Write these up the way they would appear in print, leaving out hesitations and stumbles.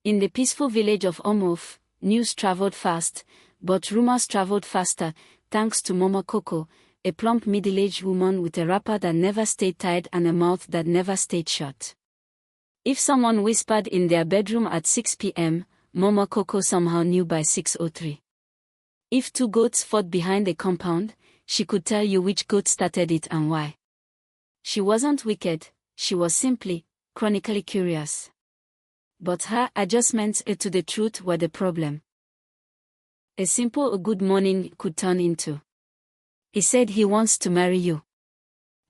In the peaceful village of Umuofe, news traveled fast, but rumors traveled faster, thanks to Mama Koko, a plump middle-aged woman with a wrapper that never stayed tied and a mouth that never stayed shut. If someone whispered in their bedroom at 6 p.m., Mama Koko somehow knew by 6:03. If two goats fought behind a compound, she could tell you which goat started it and why. She wasn't wicked, she was simply, chronically curious. But her adjustments to the truth were the problem. A simple good morning could turn into, "He said he wants to marry you."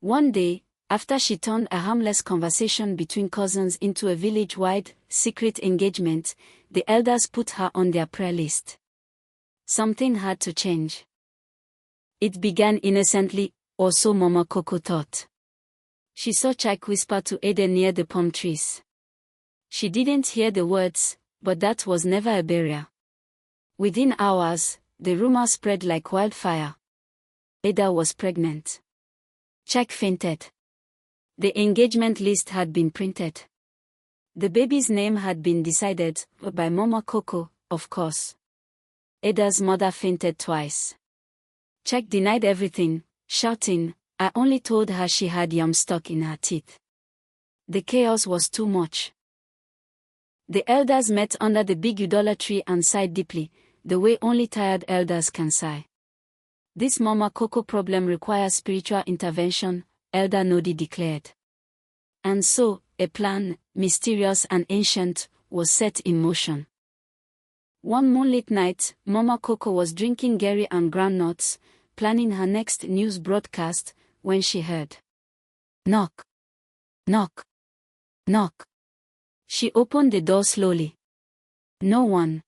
One day, after she turned a harmless conversation between cousins into a village-wide, secret engagement, the elders put her on their prayer list. Something had to change. It began innocently, or so Mama Koko thought. She saw Chike whisper to Eden near the palm trees. She didn't hear the words, but that was never a barrier. Within hours, the rumor spread like wildfire. Ada was pregnant. Chike fainted. The engagement list had been printed. The baby's name had been decided, by Mama Koko, of course. Ada's mother fainted twice. Chike denied everything, shouting, "I only told her she had yam stuck in her teeth." The chaos was too much. The elders met under the big udala tree and sighed deeply, the way only tired elders can sigh. "This Mama Koko problem requires spiritual intervention," Elder Nodi declared. And so, a plan, mysterious and ancient, was set in motion. One moonlit night, Mama Koko was drinking gari and groundnuts, planning her next news broadcast, when she heard, "Knock. Knock. Knock." She opened the door slowly. No one.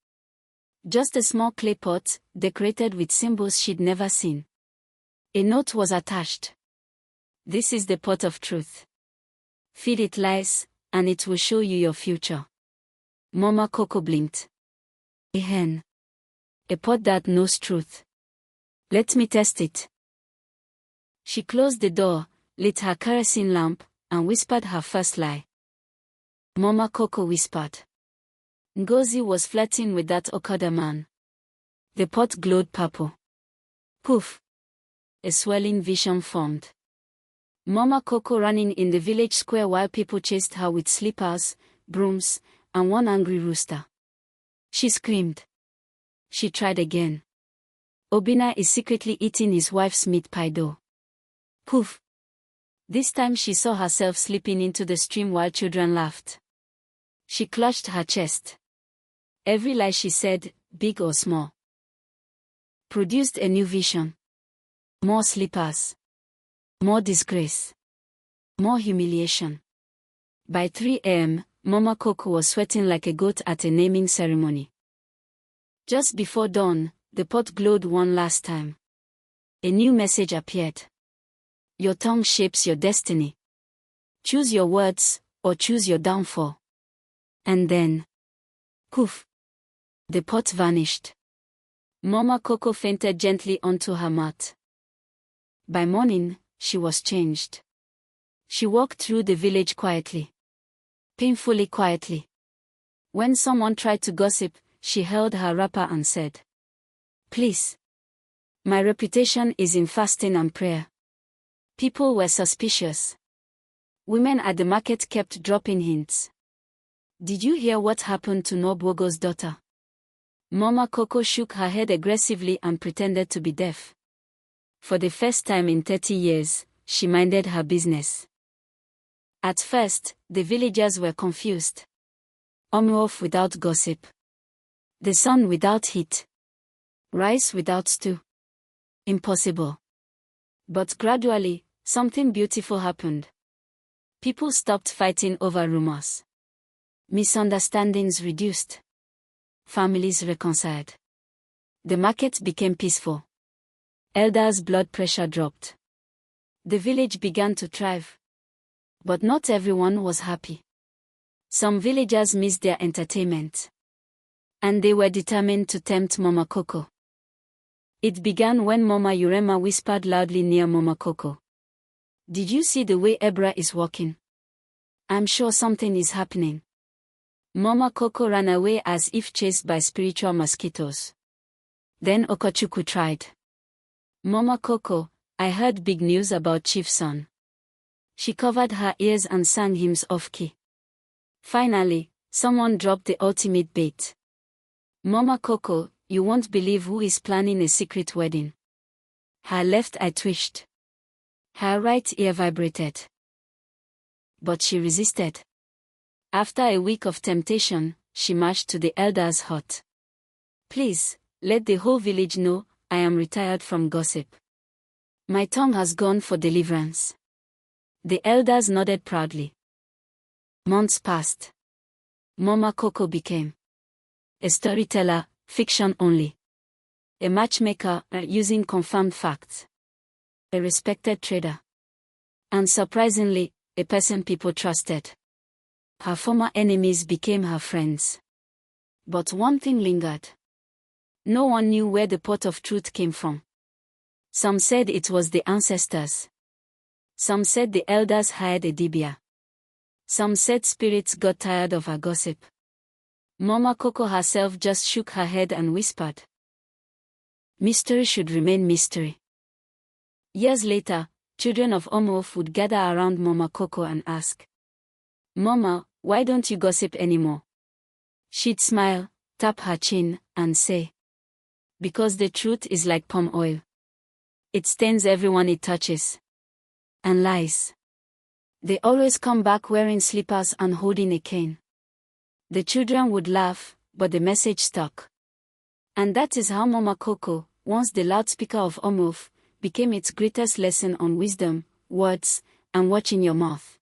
Just a small clay pot, decorated with symbols she'd never seen. A note was attached. "This is the pot of truth. Feed it lies, and it will show you your future." Mama Koko blinked. A hen. A pot that knows truth. "Let me test it." She closed the door, lit her kerosene lamp, and whispered her first lie. Mama Koko whispered. Ngozi was flirting with that Okada man. The pot glowed purple. Poof! A swirling vision formed. Mama Koko running in the village square while people chased her with slippers, brooms, and one angry rooster. She screamed. She tried again. Obina is secretly eating his wife's meat pie dough. Poof! This time she saw herself slipping into the stream while children laughed. She clutched her chest. Every lie she said, big or small, produced a new vision. More slippers. More disgrace. More humiliation. By 3 a.m., Mama Koko was sweating like a goat at a naming ceremony. Just before dawn, the pot glowed one last time. A new message appeared. Your tongue shapes your destiny. Choose your words, or choose your downfall. And then, poof! The pot vanished. Mama Koko fainted gently onto her mat. By morning, she was changed. She walked through the village quietly. Painfully quietly. When someone tried to gossip, she held her wrapper and said, "Please. My reputation is in fasting and prayer." People were suspicious. Women at the market kept dropping hints. "Did you hear what happened to Nobwogo's daughter?" Mama Koko shook her head aggressively and pretended to be deaf. For the first time in 30 years, she minded her business. At first, the villagers were confused. Umuofe without gossip. The sun without heat. Rice without stew. Impossible. But gradually, something beautiful happened. People stopped fighting over rumors. Misunderstandings reduced. Families reconciled. The market became peaceful. Elders' blood pressure dropped. The village began to thrive. But not everyone was happy. Some villagers missed their entertainment. And they were determined to tempt Mama Koko. It began when Mama Urema whispered loudly near Mama Koko. "Did you see the way Ebra is walking? I'm sure something is happening." Mama Koko ran away as if chased by spiritual mosquitoes. Then Okochukwu tried. Mama Koko, I heard big news about Chief's son. She covered her ears and sang hymns off-key. Finally, someone dropped the ultimate bait. Mama Koko, you won't believe who is planning a secret wedding. Her left eye twitched. Her right ear vibrated. But she resisted. After a week of temptation, she marched to the elder's hut. Please, let the whole village know, I am retired from gossip. My tongue has gone for deliverance. The elders nodded proudly. Months passed. Mama Koko became a storyteller, fiction only. A matchmaker, using confirmed facts. A respected trader. And surprisingly, a person people trusted. Her former enemies became her friends. But one thing lingered. No one knew where the pot of truth came from. Some said it was the ancestors. Some said the elders hired a dibia. Some said spirits got tired of her gossip. Mama Koko herself just shook her head and whispered, mystery should remain mystery. Years later, children of Umuofe would gather around Mama Koko and ask, Mama, why don't you gossip anymore? She'd smile, tap her chin, and say, because the truth is like palm oil. It stains everyone it touches. And lies. They always come back wearing slippers and holding a cane. The children would laugh, but the message stuck. And that is how Mama Koko, once the loudspeaker of Umuofe, became its greatest lesson on wisdom, words, and watching your mouth.